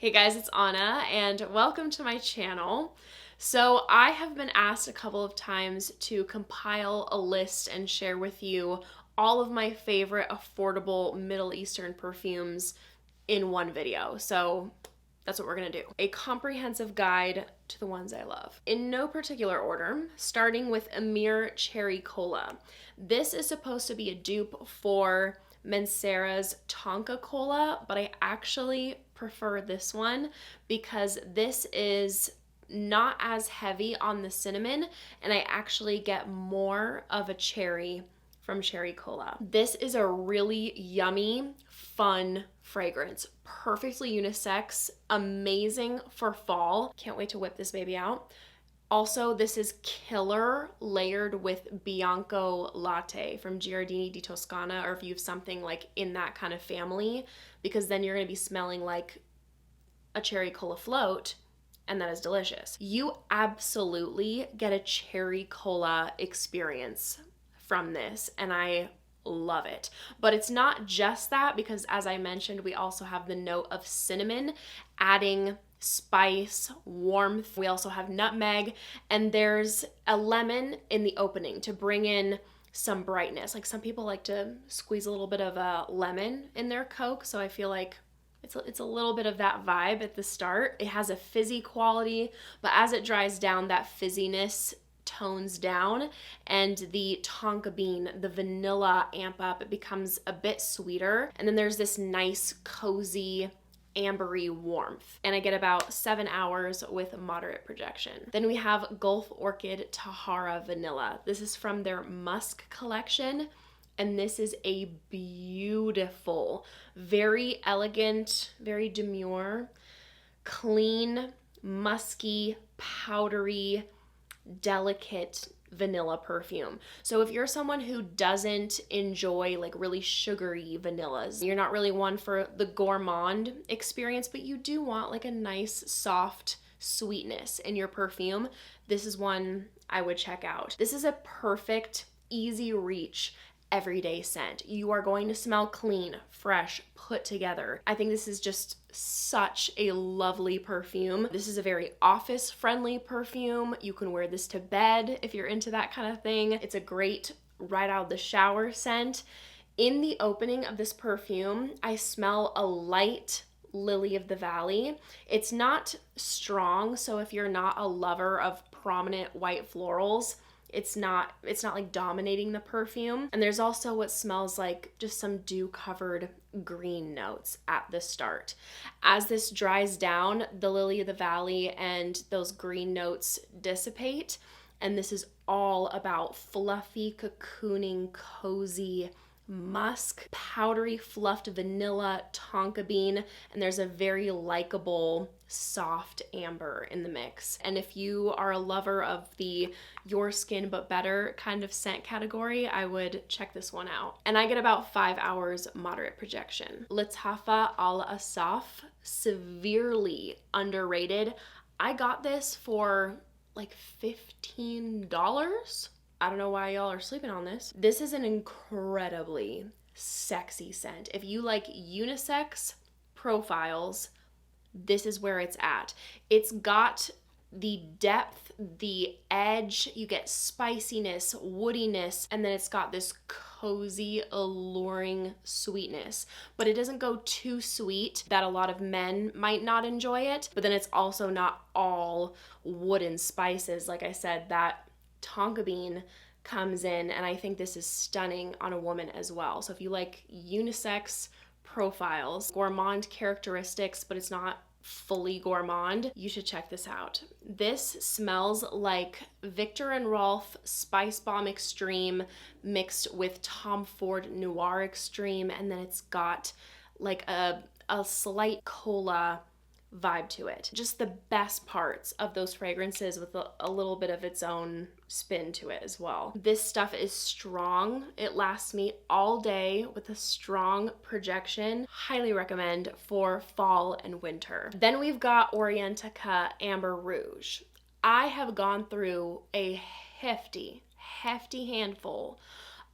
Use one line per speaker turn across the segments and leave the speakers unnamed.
Hey guys, it's Anna and welcome to my channel. So I have been asked a couple of times to compile a list and share with you all of my favorite affordable Middle Eastern perfumes in one video. So that's what we're gonna do. A comprehensive guide to the ones I love. In no particular order, starting with Emir Cherry Cola. This is supposed to be a dupe for Mancera's Tonka Cola, but I actually prefer this one because this is not as heavy on the cinnamon and I actually get more of a cherry from Cherry Cola. This is a really yummy, fun fragrance. Perfectly unisex, amazing for fall. Can't wait to whip this baby out. Also, this is killer layered with Bianco Latte from Giardini di Toscana, or if you have something like in that kind of family, because then you're gonna be smelling like a cherry cola float, and that is delicious. You absolutely get a cherry cola experience from this, and I love it. But it's not just that, because as I mentioned, we also have the note of cinnamon, adding spice, warmth. We also have nutmeg, and there's a lemon in the opening to bring in some brightness. Like some people like to squeeze a little bit of a lemon in their Coke, so I feel like it's a little bit of that vibe at the start. It has a fizzy quality, but as it dries down, that fizziness tones down, and the tonka bean, the vanilla amp up. It becomes a bit sweeter, and then there's this nice cozy ambery warmth, and I get about 7 hours with moderate projection. Then we have Gulf Orchid Tahara Vanilla. This is from their Musk collection, and this is a beautiful, very elegant, very demure, clean, musky, powdery, delicate vanilla perfume. So if you're someone who doesn't enjoy like really sugary vanillas, you're not really one for the gourmand experience, but you do want like a nice soft sweetness in your perfume, this is one I would check out. This is a perfect, easy reach everyday scent. You are going to smell clean, fresh, put together. I think this is just such a lovely perfume. This is a very office-friendly perfume. You can wear this to bed if you're into that kind of thing. It's a great right out of the shower scent. In the opening of this perfume, I smell a light lily of the valley. It's not strong, so if you're not a lover of prominent white florals, it's not like dominating the perfume. And there's also what smells like just some dew-covered green notes at the start. As this dries down, the lily of the valley and those green notes dissipate, and this is all about fluffy, cocooning, cozy musk, powdery, fluffed vanilla, tonka bean, and there's a very likable, soft amber in the mix. And if you are a lover of the your skin but better kind of scent category, I would check this one out. And I get about 5 hours moderate projection. Lattafa Al Awsaaf, severely underrated. I got this for like $15. I don't know why y'all are sleeping on this. This is an incredibly sexy scent. If you like unisex profiles, this is where it's at. It's got the depth, the edge, you get spiciness, woodiness, and then it's got this cozy, alluring sweetness. But it doesn't go too sweet that a lot of men might not enjoy it, but then it's also not all wooden spices. Like I said, that tonka bean comes in, and I think this is stunning on a woman as well. So if you like unisex profiles, gourmand characteristics, but it's not fully gourmand, you should check this out. This smells like Viktor and Rolf Spice Bomb Extreme mixed with Tom Ford Noir Extreme, and then it's got like a slight cola vibe to it. Just the best parts of those fragrances with a little bit of its own spin to it as well. This stuff is strong. It lasts me all day with a strong projection. Highly recommend for fall and winter. Then we've got Orientica Amber Rouge. I have gone through a hefty handful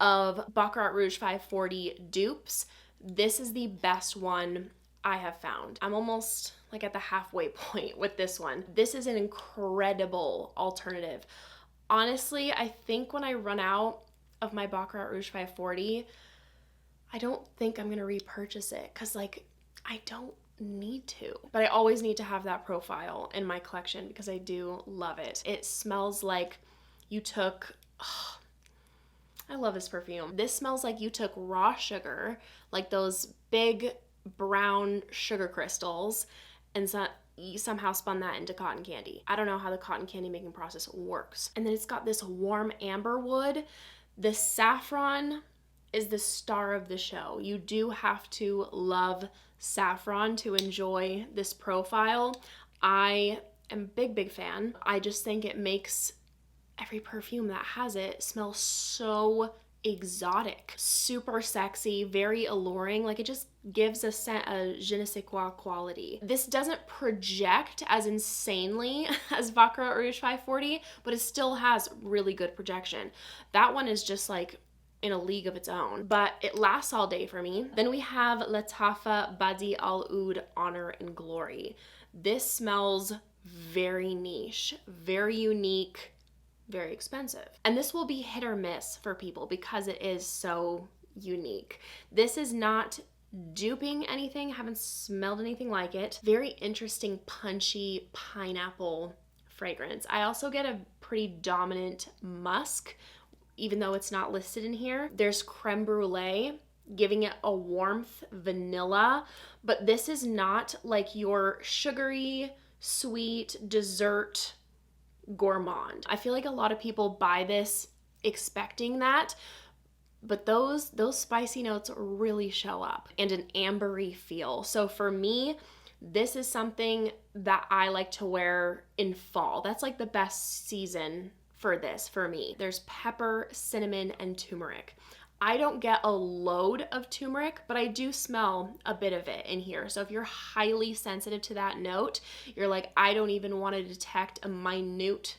of Baccarat Rouge 540 dupes. This is the best one I have found. I'm almost like at the halfway point with this one. This is an incredible alternative. Honestly, I think when I run out of my Baccarat Rouge 540, I don't think I'm gonna repurchase it because like I don't need to. But I always need to have that profile in my collection because I do love it. It smells like you took, oh, I love this perfume. This smells like you took raw sugar, like those big brown sugar crystals, and you somehow spun that into cotton candy. I don't know how the cotton candy making process works. And then it's got this warm amber wood. The saffron is the star of the show. You do have to love saffron to enjoy this profile. I am a big fan. I just think it makes every perfume that has it smells so exotic, super sexy, very alluring. Like it just gives a scent, a je ne sais quoi quality. This doesn't project as insanely as Baccarat Rouge 540, but it still has really good projection. That one is just like in a league of its own, but it lasts all day for me. Then we have Lattafa Bade'e Al Oud Honor and Glory. This smells very niche, very unique, very expensive. And this will be hit or miss for people because it is so unique. This is not duping anything, haven't smelled anything like it. Very interesting, punchy pineapple fragrance. I also get a pretty dominant musk, even though it's not listed in here. There's creme brulee, giving it a warmth, vanilla, but this is not like your sugary, sweet dessert gourmand. I feel like a lot of people buy this expecting that, but those spicy notes really show up, and an ambery feel. So for me, this is something that I like to wear in fall. That's like the best season for this for me. There's pepper, cinnamon, and turmeric. I don't get a load of turmeric, but I do smell a bit of it in here. So if you're highly sensitive to that note, you're like, I don't even want to detect a minute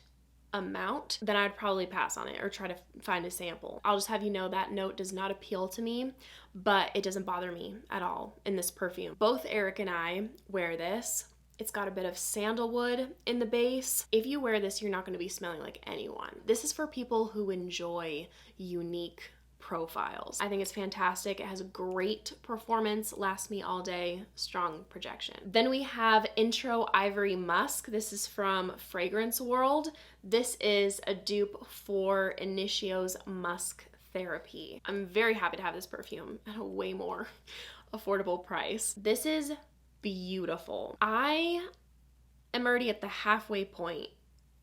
amount, then I'd probably pass on it or try to find a sample. I'll just have you know that note does not appeal to me, but it doesn't bother me at all in this perfume. Both Eric and I wear this. It's got a bit of sandalwood in the base. If you wear this, you're not going to be smelling like anyone. This is for people who enjoy unique profiles. I think it's fantastic. It has a great performance, lasts me all day, strong projection. Then we have Intro Ivory Musk. This is from Fragrance World. This is a dupe for Initio's Musk Therapy. I'm very happy to have this perfume at a way more affordable price. This is beautiful. I am already at the halfway point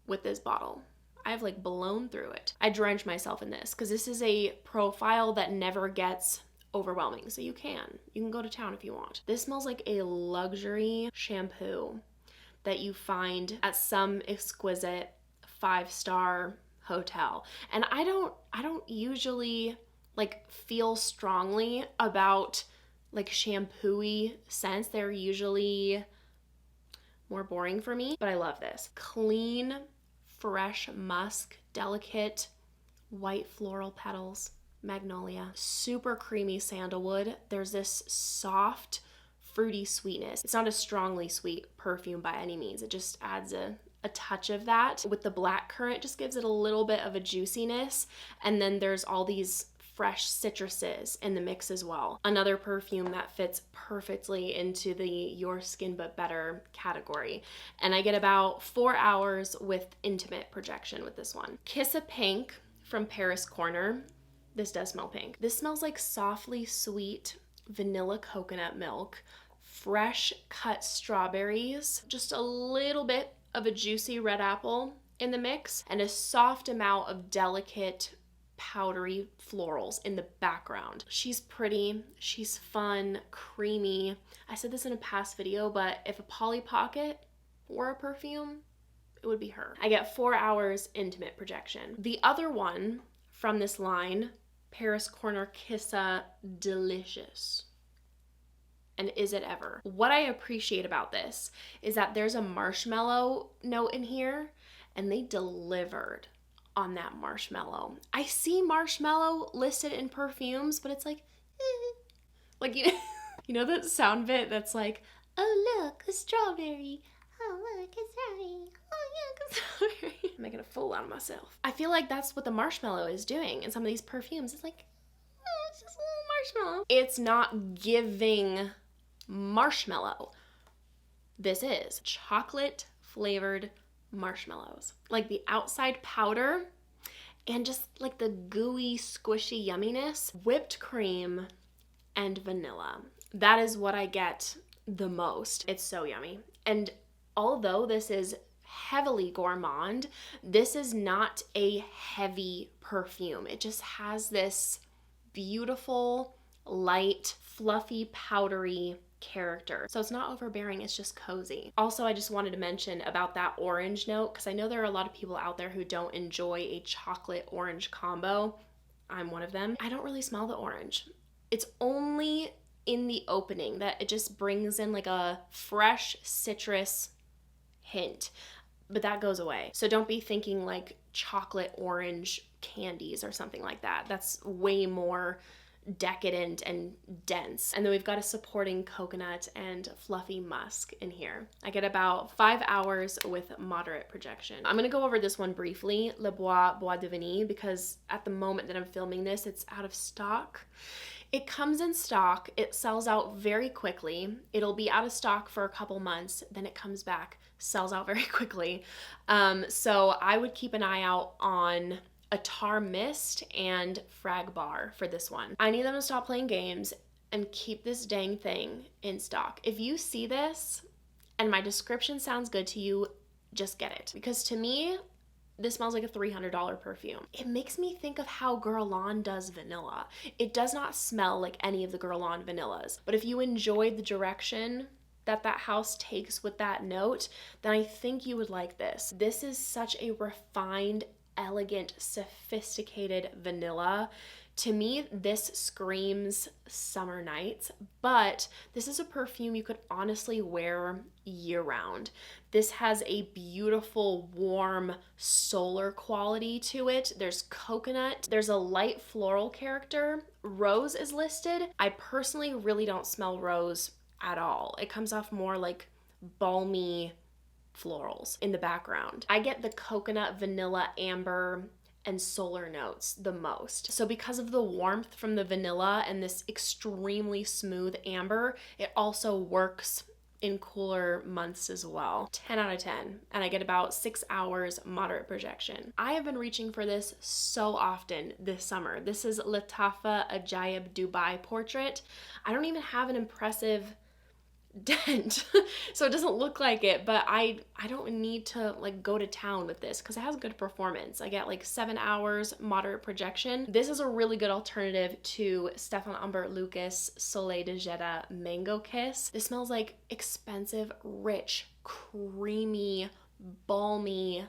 with this bottle. I've like blown through it. I drench myself in this because this is a profile that never gets overwhelming. So you can go to town if you want. This smells like a luxury shampoo that you find at some exquisite 5-star hotel. And I don't usually like feel strongly about like shampoo-y scents. They're usually more boring for me, but I love this. Clean, fresh musk, delicate white floral petals, magnolia, super creamy sandalwood. There's this soft, fruity sweetness. It's not a strongly sweet perfume by any means. It just adds a touch of that. With the blackcurrant, just gives it a little bit of a juiciness. And then there's all these fresh citruses in the mix as well. Another perfume that fits perfectly into the your skin but better category. And I get about 4 hours with intimate projection with this one. Qissa Pink from Paris Corner. This does smell pink. This smells like softly sweet vanilla coconut milk, fresh cut strawberries, just a little bit of a juicy red apple in the mix, and a soft amount of delicate powdery florals in the background. She's pretty, she's fun, creamy. I said this in a past video, but if a Polly Pocket were a perfume, it would be her. I get 4 hours intimate projection. The other one from this line, Paris Corner Qissa Delicious. And is it ever? What I appreciate about this is that there's a marshmallow note in here, and they delivered on that marshmallow. I see marshmallow listed in perfumes, but it's like, like You know that sound bit that's like, oh look, a strawberry. Oh look, a strawberry. Oh yeah, a strawberry. I'm making a fool out of myself. I feel like that's what the marshmallow is doing in some of these perfumes. It's like, oh, it's just a little marshmallow. It's not giving marshmallow. This is chocolate flavored marshmallows. Like the outside powder and just like the gooey, squishy yumminess, whipped cream and vanilla. That is what I get the most. It's so yummy. And although this is heavily gourmand, this is not a heavy perfume. It just has this beautiful, light, fluffy, powdery character. So it's not overbearing, it's just cozy. Also, I just wanted to mention about that orange note, because I know there are a lot of people out there who don't enjoy a chocolate orange combo. I'm one of them. I don't really smell the orange. It's only in the opening that it just brings in like a fresh citrus hint, but that goes away. So don't be thinking like chocolate orange candies or something like that. That's way more decadent and dense. And then we've got a supporting coconut and fluffy musk in here. I get about 5 hours with moderate projection. I'm gonna go over this one briefly, Le Bois de Vanille, because at the moment that I'm filming this, it's out of stock. It comes in stock, it sells out very quickly. It'll be out of stock for a couple months, then it comes back, sells out very quickly. So I would keep an eye out on Attar Mist and Frag Bar for this one. I need them to stop playing games and keep this dang thing in stock. If you see this and my description sounds good to you, just get it. Because to me, this smells like a $300 perfume. It makes me think of how Guerlain does vanilla. It does not smell like any of the Guerlain vanillas. But if you enjoyed the direction that house takes with that note, then I think you would like this. This is such a refined, elegant, sophisticated vanilla. To me, this screams summer nights, but this is a perfume you could honestly wear year round. This has a beautiful, warm, solar quality to it. There's coconut. There's a light floral character. Rose is listed. I personally really don't smell rose at all. It comes off more like balmy florals in the background. I get the coconut, vanilla, amber, and solar notes the most. So because of the warmth from the vanilla and this extremely smooth amber, it also works in cooler months as well. 10 out of 10. And I get about 6 hours moderate projection. I have been reaching for this so often this summer. This is Lattafa Ajayeb Dubai Portrait. I don't even have an impressive dent, so it doesn't look like it, but I don't need to like go to town with this because it has good performance. I get like 7 hours moderate projection. This is a really good alternative to Stefan Humbert Lucas Soleil de Jeddah Mango Kiss. This smells like expensive, rich, creamy, balmy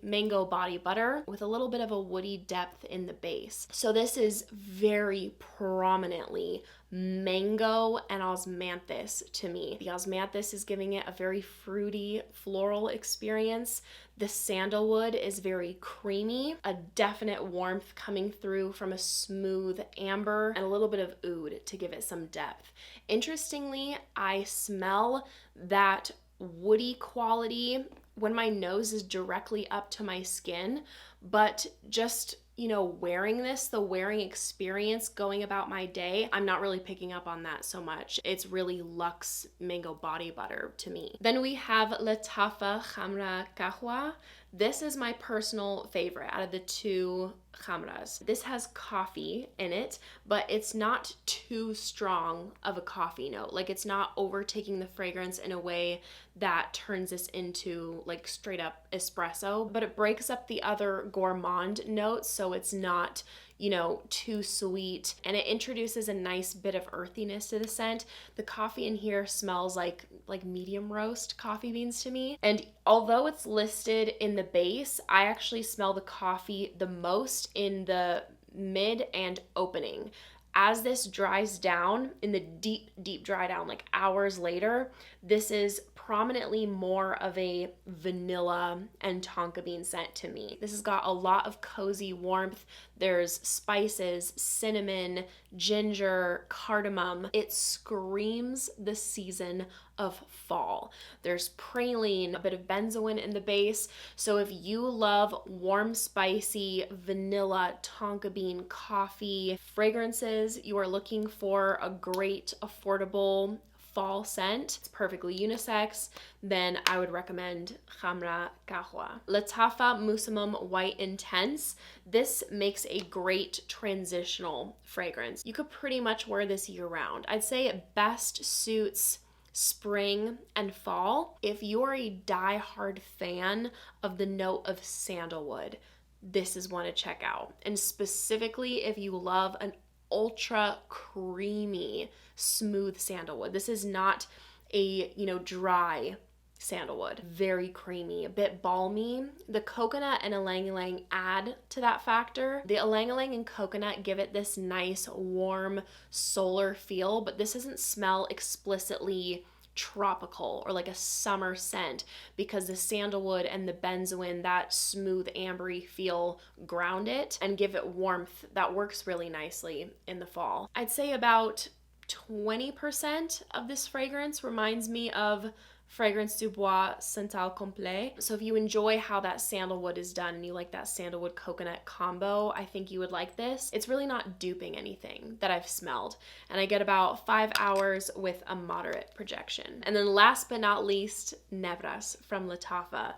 mango body butter with a little bit of a woody depth in the base. So this is very prominently mango and osmanthus to me. The osmanthus is giving it a very fruity floral experience. The sandalwood is very creamy, a definite warmth coming through from a smooth amber and a little bit of oud to give it some depth. Interestingly, I smell that woody quality when my nose is directly up to my skin, but just, you know, wearing this, the wearing experience going about my day, I'm not really picking up on that so much. It's really luxe mango body butter to me. Then we have Lattafa Khamrah Qahwa. This is my personal favorite out of the two Khamrahs. This has coffee in it, but it's not too strong of a coffee note. Like it's not overtaking the fragrance in a way that turns this into like straight up espresso, but it breaks up the other gourmand notes so it's not, you know, too sweet, and it introduces a nice bit of earthiness to the scent. The coffee in here smells like medium roast coffee beans to me, and although it's listed in the base, I actually smell the coffee the most in the mid and opening. As this dries down in the deep dry down, like hours later, this is prominently more of a vanilla and tonka bean scent to me. This has got a lot of cozy warmth. There's spices, cinnamon, ginger, cardamom. It screams the season of fall. There's praline, a bit of benzoin in the base. So if you love warm, spicy, vanilla, tonka bean, coffee fragrances, you are looking for a great, affordable fall scent, it's perfectly unisex, then I would recommend Khamrah Qahwa. Lattafa Musamam White Intense. This makes a great transitional fragrance. You could pretty much wear this year round. I'd say it best suits spring and fall. If you're a die-hard fan of the note of sandalwood, this is one to check out. And specifically if you love an ultra creamy, smooth sandalwood. This is not a, dry sandalwood. Very creamy, a bit balmy. The coconut and ylang-ylang add to that factor. The ylang-ylang and coconut give it this nice, warm, solar feel, but this doesn't smell explicitly tropical or like a summer scent because the sandalwood and the benzoin, that smooth ambery feel, ground it and give it warmth that works really nicely in the fall. I'd say about 20% of this fragrance reminds me of Fragrance du Bois Santal Complet. So if you enjoy how that sandalwood is done and you like that sandalwood coconut combo, I think you would like this. It's really not duping anything that I've smelled. And I get about 5 hours with a moderate projection. And then last but not least, Nebras from Lattafa.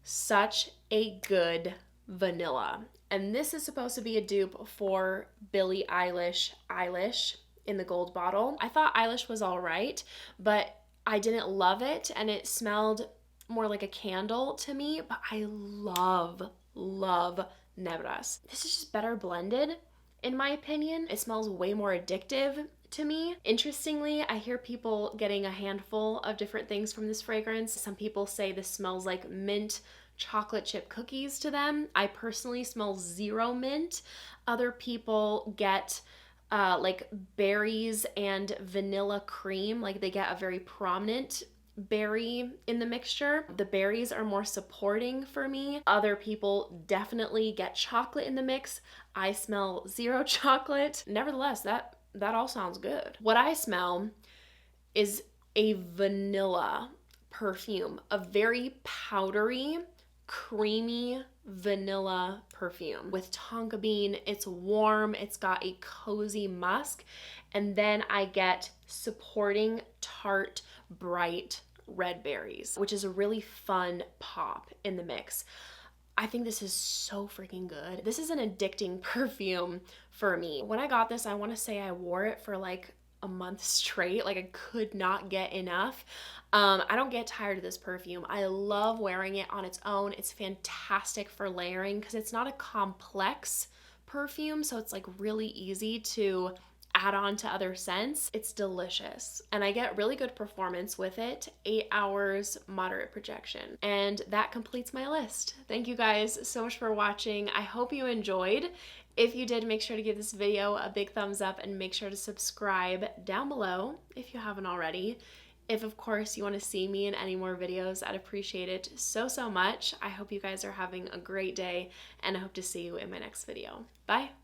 Such a good vanilla. And this is supposed to be a dupe for Billie Eilish in the gold bottle. I thought Eilish was all right, but I didn't love it and it smelled more like a candle to me, but I love Nebras. This is just better blended in my opinion. It smells way more addictive to me. Interestingly, I hear people getting a handful of different things from this fragrance. Some people say this smells like mint chocolate chip cookies to them. I personally smell zero mint. Other people get like berries and vanilla cream, like they get a very prominent berry in the mixture. The berries are more supporting for me. Other people definitely get chocolate in the mix. I smell zero chocolate. Nevertheless, that all sounds good. What I smell is a vanilla perfume, a very powdery, creamy vanilla perfume with tonka bean. It's warm, it's got a cozy musk, and then I get supporting tart, bright red berries, which is a really fun pop in the mix. I think this is so freaking good. This is an addicting perfume for me. When I got this, I want to say I wore it for like a month straight. Like I could not get enough. I don't get tired of this perfume. I love wearing it on its own. It's fantastic for layering because it's not a complex perfume, so it's like really easy to add on to other scents. It's delicious. And I get really good performance with it. 8 hours, moderate projection. And that completes my list. Thank you guys so much for watching. I hope you enjoyed. If you did, make sure to give this video a big thumbs up and make sure to subscribe down below if you haven't already. If, of course, you want to see me in any more videos, I'd appreciate it so much. I hope you guys are having a great day, and I hope to see you in my next video. Bye!